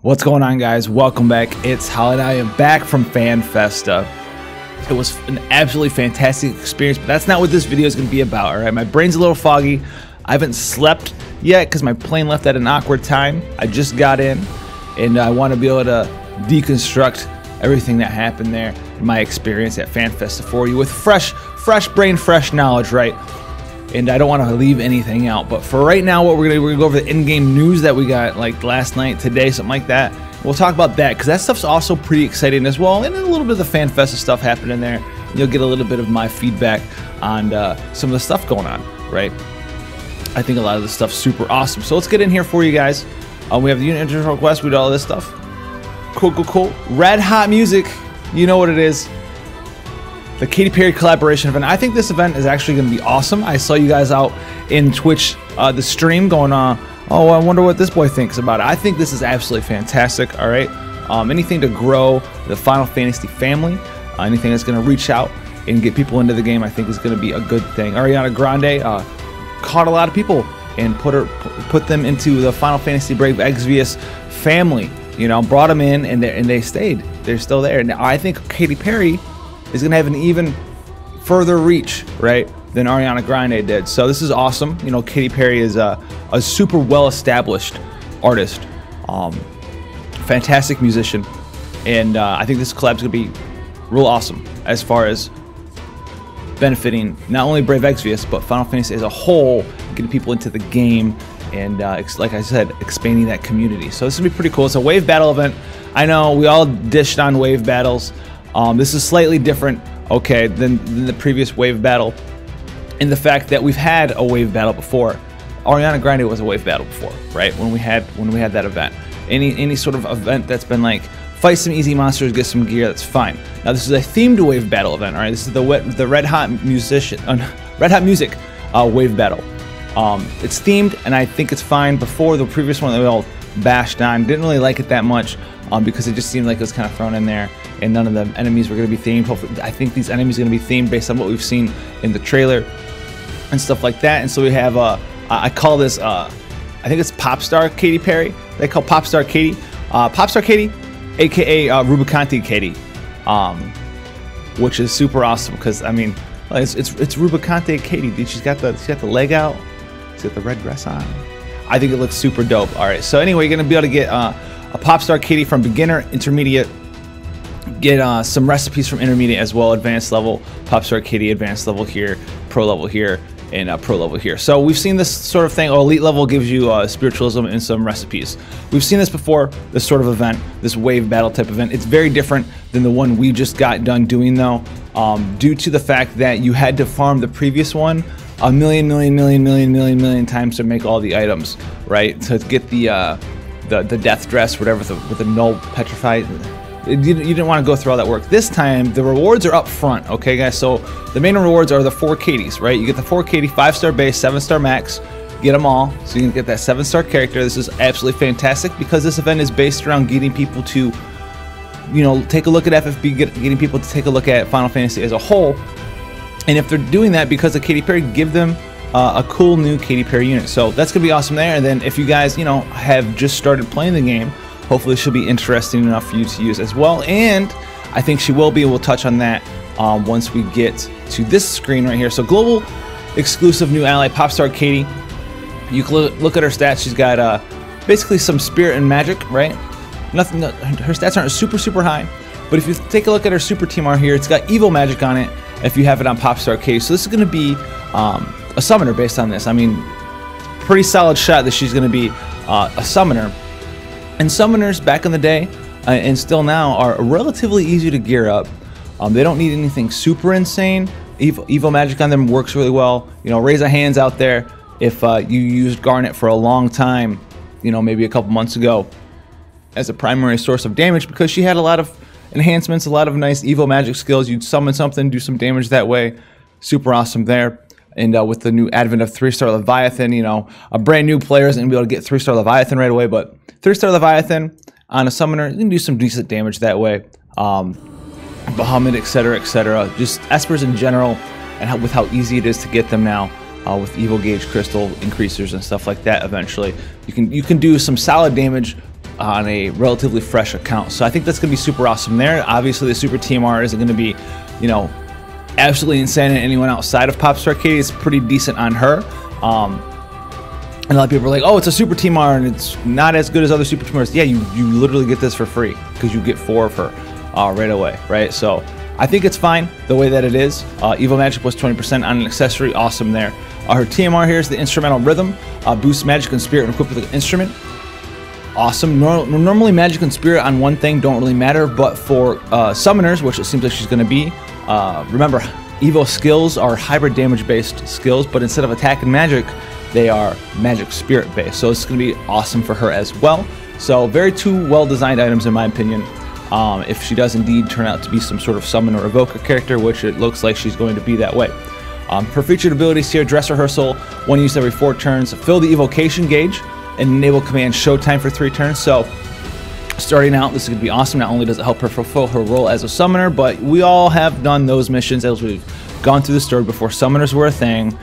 What's going on, guys? Welcome back. It's Holly. I am back from Fan Festa. It was an absolutely fantastic experience, but that's not what this video is going to be about, all right? My brain's a little foggy. I haven't slept yet because my plane left at an awkward time. I just got in, and I want to be able to deconstruct everything that happened there, my experience at Fan Festa for you with fresh brain, fresh knowledge, right? And I don't want to leave anything out. But for right now, what we're gonna go over the in-game news that we got like last night, today, something like that. We'll talk about that because that stuff's also pretty exciting as well, and a little bit of the Fan Festa stuff happening there. You'll get a little bit of my feedback on some of the stuff going on, right? I think a lot of the stuff's super awesome. So let's get in here for you guys. We have the unit intro request. We do all this stuff. Cool. Red Hot Music. You know what it is. The Katy Perry collaboration event. I think this event is actually going to be awesome. I saw you guys out in Twitch, the stream going on. Oh, I wonder what this boy thinks about it. I think this is absolutely fantastic. All right. Anything to grow the Final Fantasy family, anything that's going to reach out and get people into the game, I think is going to be a good thing. Ariana Grande caught a lot of people and put them into the Final Fantasy Brave Exvius family. You know, brought them in and they stayed. They're still there. Now I think Katy Perry is going to have an even further reach, right, than Ariana Grande did. So this is awesome. You know, Katy Perry is a super well-established artist, fantastic musician, and I think this collab's going to be real awesome as far as benefiting not only Brave Exvius, but Final Fantasy as a whole, getting people into the game, and like I said, expanding that community. So this is going to be pretty cool. It's a wave battle event. I know we all dished on wave battles. This is slightly different, okay, than the previous wave battle, in the fact that we've had a wave battle before. Ariana Grande was a wave battle before, right? When we had that event. Any sort of event that's been like fight some easy monsters, get some gear, that's fine. Now this is a themed wave battle event, all right? This is the Red Hot Music wave battle. It's themed, and I think it's fine. Before, the previous one that we all bashed on, didn't really like it that much because it just seemed like it was kind of thrown in there, and none of the enemies were going to be themed. Hopefully, I think these enemies are going to be themed based on what we've seen in the trailer and stuff like that. And so we have I call this I think it's Popstar Katy Perry. They call Popstar Katy aka Rubicante Katy, which is super awesome because I mean it's Rubicante Katy, dude. She's got the leg out, she's got the red dress on. I think it looks super dope. All right, so anyway, you're gonna be able to get a Popstar Katy from beginner, intermediate, get some recipes from intermediate as well, advanced level, Popstar Katy, advanced level here, pro level here, and pro level here. So we've seen this sort of thing. Elite level gives you spiritualism and some recipes. We've seen this before, this sort of event, this wave battle type event. It's very different than the one we just got done doing though, due to the fact that you had to farm the previous one a million times to make all the items, right? To get the death dress, whatever, with the null petrified. You didn't want to go through all that work. This time, the rewards are up front, okay, guys? So the main rewards are the 4 Katys, right? You get the 4 Katy, 5-star base, 7-star max. Get them all, so you can get that 7-star character. This is absolutely fantastic because this event is based around getting people to, you know, take a look at FFB, getting people to take a look at Final Fantasy as a whole. And if they're doing that because of Katy Perry, give them a cool new Katy Perry unit. So that's gonna be awesome there. And then if you guys, you know, have just started playing the game, hopefully she'll be interesting enough for you to use as well. And I think she will be. We'll touch on that once we get to this screen right here. So global exclusive new ally, Popstar Katy. You can look at her stats. She's got basically some spirit and magic, right? Nothing. Her stats aren't super high, but if you take a look at her super team R here, it's got evil magic on it. If you have it on Popstar Katy, so this is going to be a summoner based on this. I mean, pretty solid shot that she's going to be a summoner. And summoners back in the day and still now are relatively easy to gear up. They don't need anything super insane. Evil magic on them works really well. You know, raise a hands out there if you used Garnet for a long time, you know, maybe a couple months ago as a primary source of damage because she had a lot of enhancements, a lot of nice evil magic skills. You'd summon something, do some damage that way. Super awesome there. And with the new advent of 3-star Leviathan, you know, a brand new player isn't going to be able to get 3-star Leviathan right away, but 3-star Leviathan on a summoner, you can do some decent damage that way. Bahamut, etc. Just Espers in general, and with how easy it is to get them now. With Evil Gauge Crystal increasers and stuff like that. Eventually, you can do some solid damage on a relatively fresh account. So I think that's going to be super awesome there. Obviously, the super TMR isn't going to be, you know, absolutely insane on anyone outside of Popstar Katy. It's pretty decent on her. And a lot of people are like, oh, it's a super TMR and it's not as good as other super TMRs. Yeah, you literally get this for free because you get 4 of her right away, right? So I think it's fine the way that it is. Evo Magic plus 20% on an accessory, awesome there. Her TMR here is the Instrumental Rhythm, boosts Magic and Spirit when equipped with an instrument. Awesome. Normally Magic and Spirit on one thing don't really matter, but for summoners, which it seems like she's going to be, remember, Evo skills are hybrid damage based skills, but instead of attack and magic, they are Magic Spirit based. So it's going to be awesome for her as well. So very two well designed items in my opinion. If she does indeed turn out to be some sort of summon or evoker character, which it looks like she's going to be that way. Her featured abilities here: Dress Rehearsal, one used every 4 turns, fill the evocation gauge, and enable command Showtime for 3 turns. So starting out, this is going to be awesome. Not only does it help her fulfill her role as a summoner, but we all have done those missions as we've gone through the story before summoners were a thing.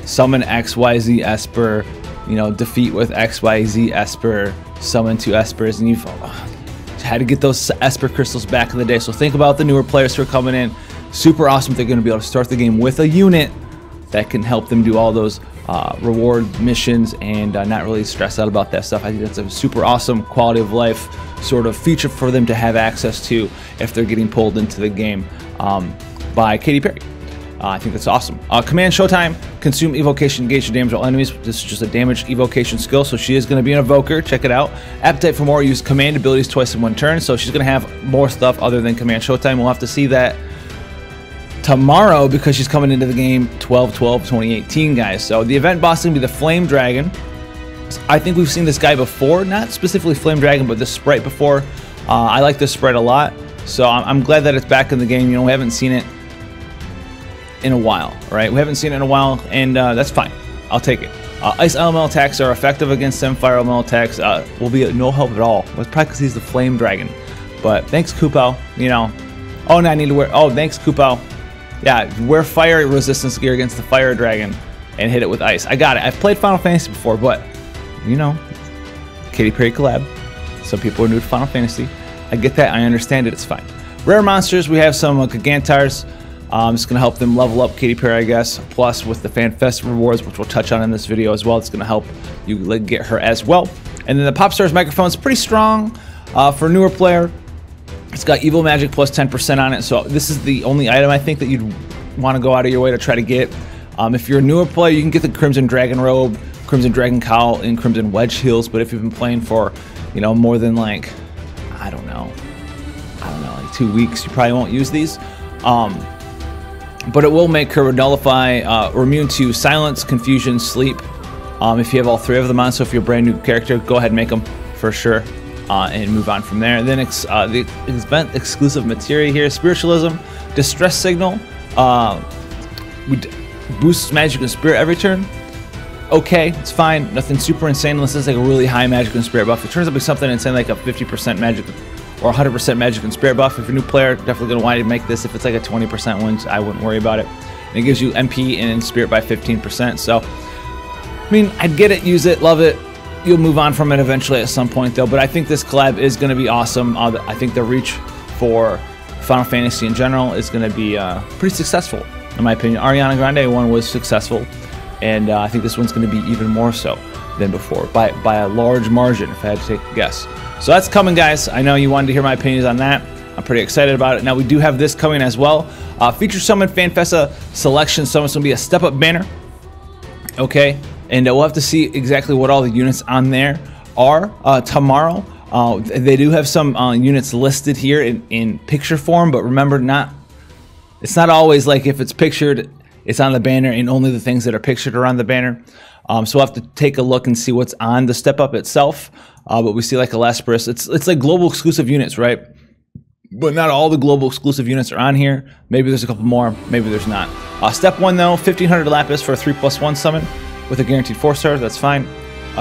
Summon XYZ Esper, you know, defeat with XYZ Esper, summon 2 Espers, and you've had to get those Esper crystals back in the day. So think about the newer players who are coming in. Super awesome. They're going to be able to start the game with a unit that can help them do all those reward missions and not really stress out about that stuff. I think that's a super awesome quality of life sort of feature for them to have access to if they're getting pulled into the game by Katy Perry. I think that's awesome. Command Showtime, consume evocation, gauge damage all enemies. This is just a damage evocation skill, so she is going to be an evoker. Check it out. Appetite for more, use command abilities twice in 1 turn, so she's going to have more stuff other than Command Showtime. We'll have to see that tomorrow because she's coming into the game 12/12/2018, guys. So the event boss is going to be the Flame Dragon. I think we've seen this guy before, not specifically Flame Dragon, but this sprite before. I like this sprite a lot, so I'm glad that it's back in the game. You know, we haven't seen it in a while, right? We haven't seen it in a while, and that's fine. I'll take it. Ice elemental attacks are effective against them. Fire elemental attacks will be no help at all. It's probably because he's the Flame Dragon. But thanks, Kupo. You know. Oh, no, I need to wear. Oh, thanks, Kupo. Yeah, wear fire resistance gear against the Fire Dragon and hit it with ice. I got it. I've played Final Fantasy before, but you know, Katy Perry collab. Some people are new to Final Fantasy. I get that. I understand it. It's fine. Rare monsters. We have some Gigantars. It's going to help them level up Katy Perry, I guess. Plus, with the Fan Festa Rewards, which we'll touch on in this video as well, it's going to help you get her as well. And then the Popstars microphone is pretty strong for a newer player. It's got Evil Magic plus 10% on it, so this is the only item I think that you'd want to go out of your way to try to get. If you're a newer player, you can get the Crimson Dragon Robe, Crimson Dragon Cowl, and Crimson Wedge Heels. But if you've been playing for, you know, more than like, I don't know, like 2 weeks, you probably won't use these. But it will make her nullify or immune to silence, confusion, sleep. If you have all 3 of them on, so if you're a brand new character, go ahead and make them for sure and move on from there. And then the event exclusive materia here: Spiritualism, Distress Signal. Boosts magic and spirit every turn. Okay, it's fine. Nothing super insane unless it's like a really high magic and spirit buff. It turns out to be something insane like a 50% magic or 100% magic and spirit buff. If you're a new player, definitely going to want to make this. If it's like a 20% win, I wouldn't worry about it. And it gives you MP and spirit by 15%. So, I mean, I'd get it, use it, love it. You'll move on from it eventually at some point, though. But I think this collab is going to be awesome. I think the reach for Final Fantasy in general is going to be pretty successful, in my opinion. Ariana Grande one was successful, and I think this one's going to be even more so than before by a large margin, if I had to take a guess. So that's coming, guys. I know you wanted to hear my opinions on that. I'm pretty excited about it. Now we do have this coming as well. Feature Summon Fan Festa Selection Summon. It's going to be a step-up banner. Okay, and we'll have to see exactly what all the units on there are tomorrow. They do have some units listed here in picture form, but remember, it's not always like if it's pictured, it's on the banner and only the things that are pictured are on the banner. So we'll have to take a look and see what's on the step up itself. But we see like a Lesperus. It's like global exclusive units, right? But not all the global exclusive units are on here. Maybe there's a couple more, maybe there's not. Step 1 though, 1500 Lapis for a 3+1 summon with a guaranteed 4-star, that's fine.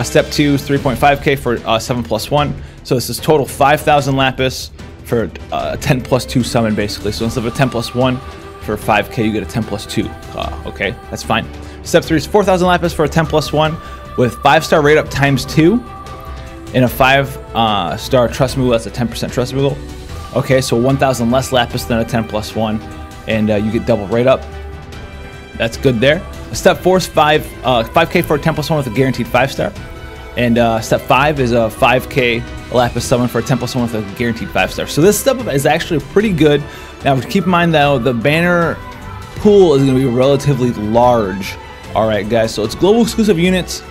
Step 2 is 3.5k for 7+1. So this is total 5,000 Lapis for a 10+2 summon, basically. So instead of a 10+1 for 5k, you get a 10+2. Okay, that's fine. Step 3 is 4,000 Lapis for a 10+1 with 5-star rate up ×2. In a 5-star trust removal, that's a 10% trust removal. Okay, so 1,000 less lapis than a 10+1, and you get double rate up. That's good there. Step 4 is 5K for a 10+1 with a guaranteed 5-star. And step 5 is a 5K lapis summon for a 10+1 with a guaranteed 5-star. So this step up is actually pretty good. Now keep in mind though, the banner pool is going to be relatively large. All right, guys. So it's global exclusive units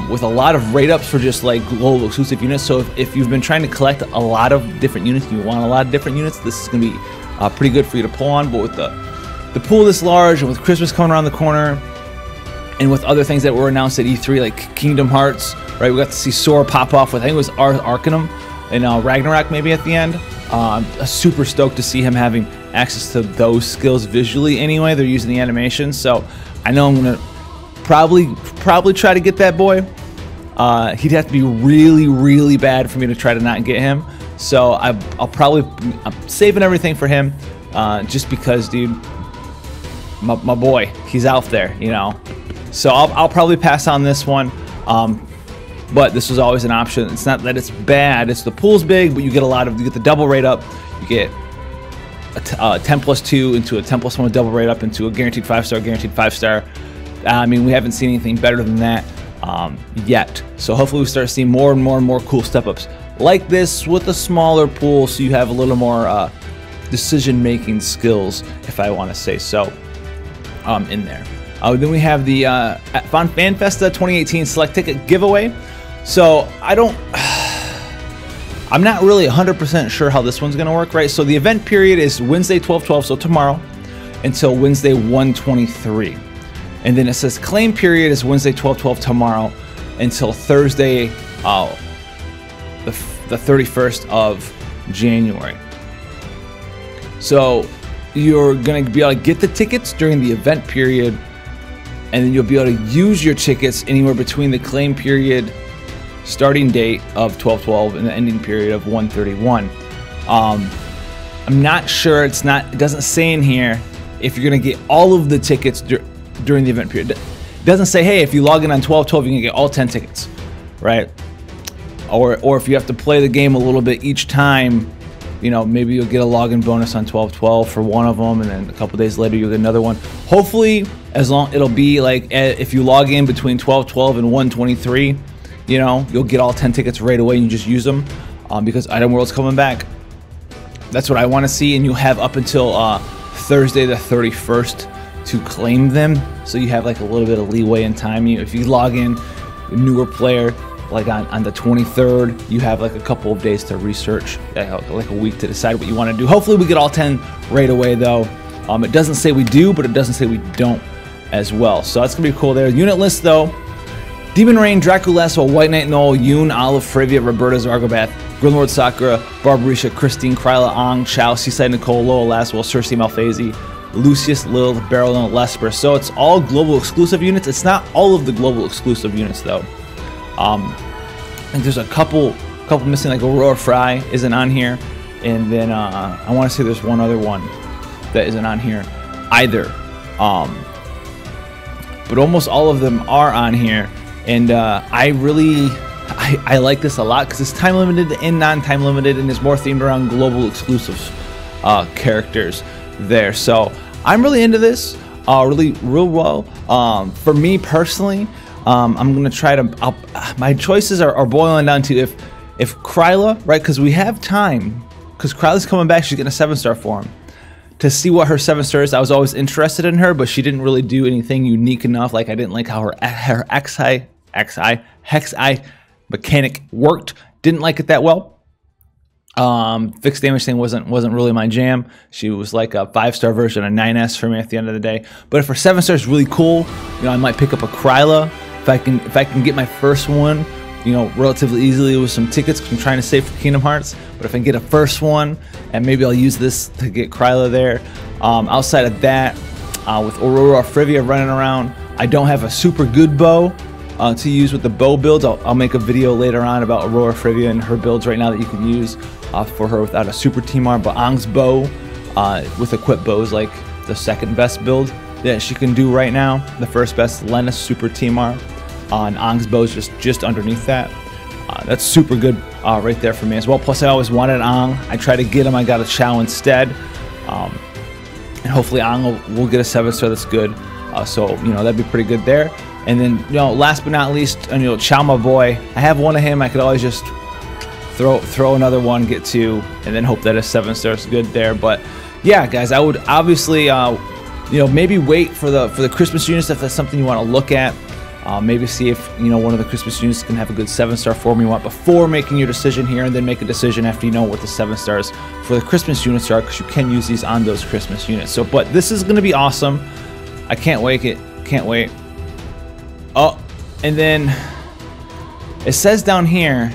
with a lot of rate ups for just like global exclusive units. So if you've been trying to collect a lot of different units, you want a lot of different units, this is going to be pretty good for you to pull on. But with the pool this large, and with Christmas coming around the corner, and with other things that were announced at E3 like Kingdom Hearts, right? We got to see Sora pop off with, I think it was Arcanum and Ragnarok maybe at the end. I'm super stoked to see him having access to those skills visually anyway. They're using the animation, so I know I'm gonna probably try to get that boy. He'd have to be really bad for me to try to not get him. So I'm saving everything for him, just because, dude, my boy, he's out there, you know. So I'll probably pass on this one, but this was always an option. It's not that it's bad. It's the pool's big, but you get you get the double rate up. You get a 10+2 into a 10+1 with double rate up into a guaranteed 5-star, I mean, we haven't seen anything better than that yet. So hopefully we start seeing more and more cool step-ups like this with a smaller pool, so you have a little more decision-making skills, if I want to say so, in there. Then we have the Fan Festa 2018 Select Ticket Giveaway. So I'm not really 100% sure how this one's going to work, right? So the event period is Wednesday 12/12, so tomorrow, until Wednesday 1/23. And then it says claim period is Wednesday 12/12 tomorrow until Thursday the 31st of January. So you're going to be able to get the tickets during the event period, and then you'll be able to use your tickets anywhere between the claim period starting date of 12/12 and the ending period of 1/31. I'm not sure, it doesn't say in here if you're going to get all of the tickets during the event period. It doesn't say, hey, if you log in on 12/12, you can get all 10 tickets, right? Or if you have to play the game a little bit each time, you know, maybe you'll get a login bonus on 12/12 for one of them, and then a couple days later you'll get another one. Hopefully, it'll be like if you log in between 12/12 and 1/23, you know, you'll get all 10 tickets right away and you just use them, because Item World's coming back. That's what I want to see, and you'll have up until Thursday the 31st to claim them, so you have like a little bit of leeway in time. If you log in, a newer player, like on the 23rd, you have like a couple of days to research, like a week to decide what you want to do. Hopefully we get all 10 right away though. It doesn't say we do, but it doesn't say we don't as well. So that's gonna be cool there. Unit list though: Demon Rain, Draculessa, White Knight Null, Yoon, Olive, Fravia, Roberta, Zargobath, Grimlord Sakura, Barbarisha, Christine, Kryla, Ong, Chao, Seaside Nicole, Loa, Laswell, Cersei, Malphase, Lucius, Lilith, Beryl, and Lesper. So it's all global exclusive units. It's not all of the global exclusive units though. I think there's a couple missing, like Aurora Fry isn't on here, and then I want to say there's one other one that isn't on here either. But almost all of them are on here, and I like this a lot because it's time limited and non-time limited, and it's more themed around global exclusive characters there. So I'm really into this, real well. For me personally, I'm gonna try to. My choices are boiling down to if Kryla, right? Because we have time. Because Kryla's coming back, she's getting a 7-star form. To see what her 7-star is, I was always interested in her, but she didn't really do anything unique enough. Like I didn't like how her Hex-Eye mechanic worked. Didn't like it that well. Fixed damage thing wasn't really my jam. She was like a 5-star version of 9S for me at the end of the day. But if her 7-star is really cool, you know, I might pick up a Kryla if I can get my first one, you know, relatively easily with some tickets, because I'm trying to save for Kingdom Hearts. But if I can get a first one, and maybe I'll use this to get Kryla there. Outside of that, with Aurora Frivia running around, I don't have a super good bow to use with the bow builds. I'll make a video later on about Aurora Frivia and her builds right now that you can use for her without a super team arm. But Ong's bow with equipped bow is like the second best build that she can do right now. The first best, Lennis super team arm on Ong's bow is just underneath that. That's super good right there for me as well. Plus, I always wanted Ang. I tried to get him. I got a Chow instead. And hopefully Ang will get a 7-star that's good. So, you know, that'd be pretty good there. And then, you know, last but not least, you know, Chow, my boy. I have one of him. I could always just throw another one, get 2, and then hope that a 7-star is good there. But yeah, guys, I would obviously, you know, maybe wait for the Christmas units if that's something you want to look at. Maybe see if, you know, one of the Christmas units can have a good 7-star form you want before making your decision here, and then make a decision after you know what the 7 stars for the Christmas units are, because you can use these on those Christmas units. So, but this is going to be awesome. I can't wait. Can't wait. Oh, and then it says down here,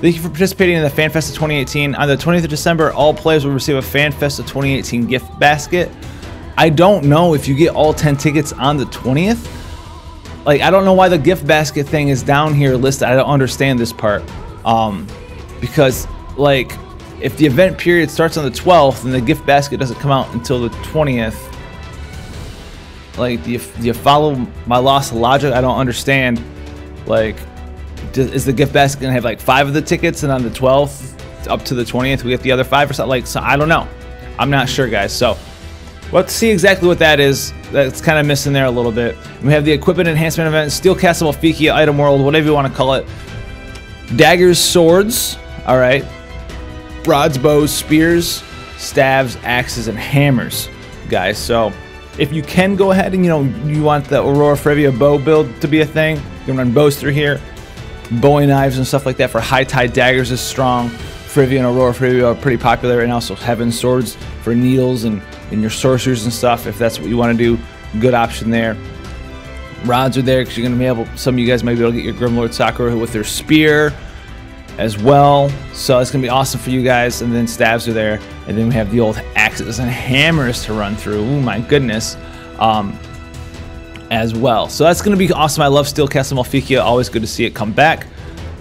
thank you for participating in the Fan Festa 2018. On the 20th of December, all players will receive a Fan Festa 2018 gift basket. I don't know if you get all 10 tickets on the 20th. Like, I don't know why the gift basket thing is down here listed. I don't understand this part. Because, like, if the event period starts on the 12th and the gift basket doesn't come out until the 20th, like, do you follow my lost logic? I don't understand. Like, is the gift basket gonna have like 5 of the tickets, and on the 12th up to the 20th we get the other 5 or something? Like, so I don't know. I'm not sure, guys. So let's see exactly what that is. That's kind of missing there a little bit. We have the equipment enhancement event, Steel Castle Malfikia, Item World, whatever you want to call it. Daggers, swords, all right. Rods, bows, spears, staves, axes, and hammers, guys. So if you can go ahead and, you know, you want the Aurora Frevia bow build to be a thing, you can run bows through here. Bowie knives and stuff like that for high tide daggers is strong. Frivia and Aurora Frevia are pretty popular right now. So Heaven swords for needles and your sorcerers and stuff, if that's what you want to do, good option there. Rods are there because you're going to be able, some of you guys might be able to get your Grimlord Sakura with their spear as well. So it's going to be awesome for you guys. And then staves are there. And then we have the old axes and hammers to run through. Oh my goodness. As well. So that's going to be awesome. I love Steel Castle Malfikia. Always good to see it come back.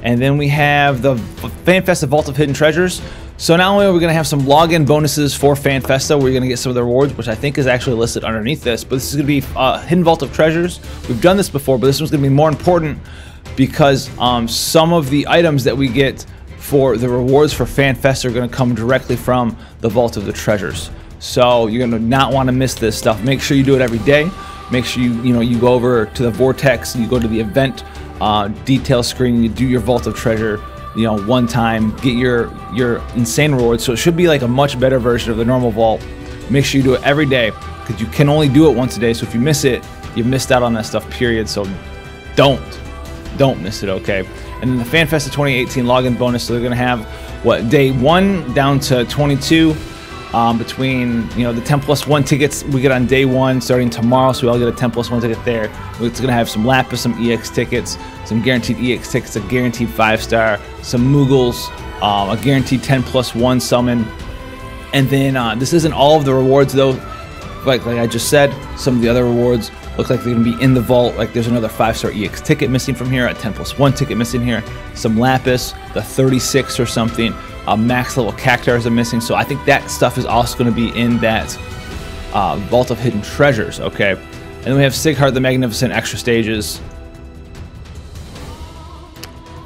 And then we have the Fan Festa Vault of Hidden Treasures. So not only are we going to have some login bonuses for Fan Festa, we're going to get some of the rewards, which I think is actually listed underneath this. But this is going to be Hidden Vault of Treasures. We've done this before, but this one's going to be more important because some of the items that we get for the rewards for Fan Festa are going to come directly from the Vault of the Treasures. So you're going to not want to miss this stuff. Make sure you do it every day. Make sure you go over to the Vortex and you go to the event detail screen and you do your Vault of Treasure, you know, one time, get your insane rewards. So it should be like a much better version of the normal vault. Make sure you do it every day because you can only do it once a day. So if you miss it, you've missed out on that stuff, period. So don't miss it, okay? And then the Fan Festa 2018 login bonus, so they're gonna have what, day 1 down to 22. Between, you know, the 10+1 tickets we get on day 1 starting tomorrow, so we all get a 10+1 ticket there. It's gonna have some Lapis, some EX tickets, some guaranteed EX tickets, a guaranteed 5-star, some Moogles, a guaranteed 10+1 summon. And then this isn't all of the rewards though. Like I just said, some of the other rewards look like they're gonna be in the vault. Like there's another 5-star EX ticket missing from here, a 10+1 ticket missing here, some Lapis, the 36 or something. Max level cactars are missing, so I think that stuff is also going to be in that Vault of Hidden Treasures, okay? And then we have Sighart the Magnificent extra stages.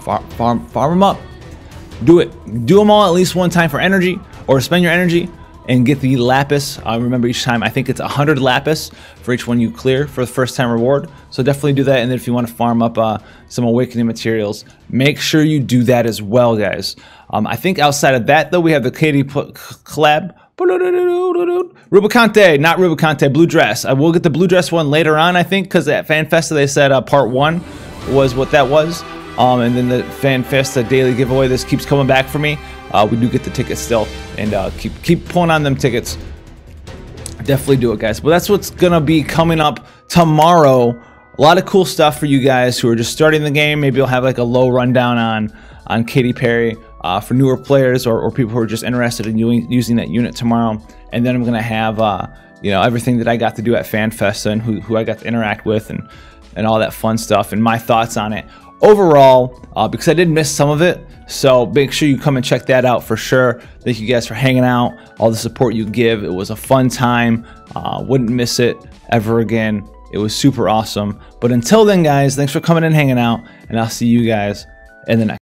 Farm them up. Do it. Do them all at least one time for energy, or spend your energy and get the Lapis. Remember, each time, I think it's 100 Lapis for each one you clear for the first time reward. So definitely do that. And then if you want to farm up some Awakening materials, make sure you do that as well, guys. I think outside of that, though, we have the Katy collab. Rubicante, not Rubicante, Blue Dress. I will get the Blue Dress one later on, I think, because at Fan Festa they said part 1 was what that was. And then the Fan Festa daily giveaway, this keeps coming back for me. We do get the tickets still, and keep pulling on them tickets. Definitely do it, guys. But that's what's gonna be coming up tomorrow. A lot of cool stuff for you guys who are just starting the game. Maybe you'll have like a low rundown on Katy Perry for newer players or people who are just interested in using that unit tomorrow. And then I'm gonna have you know, everything that I got to do at Fan Festa and who I got to interact with and all that fun stuff and my thoughts on it overall, because I did miss some of it. So make sure you come and check that out for sure. Thank you guys for hanging out, all the support you give. It was a fun time. Wouldn't miss it ever again. It was super awesome. But until then, guys, thanks for coming and hanging out, and I'll see you guys in the next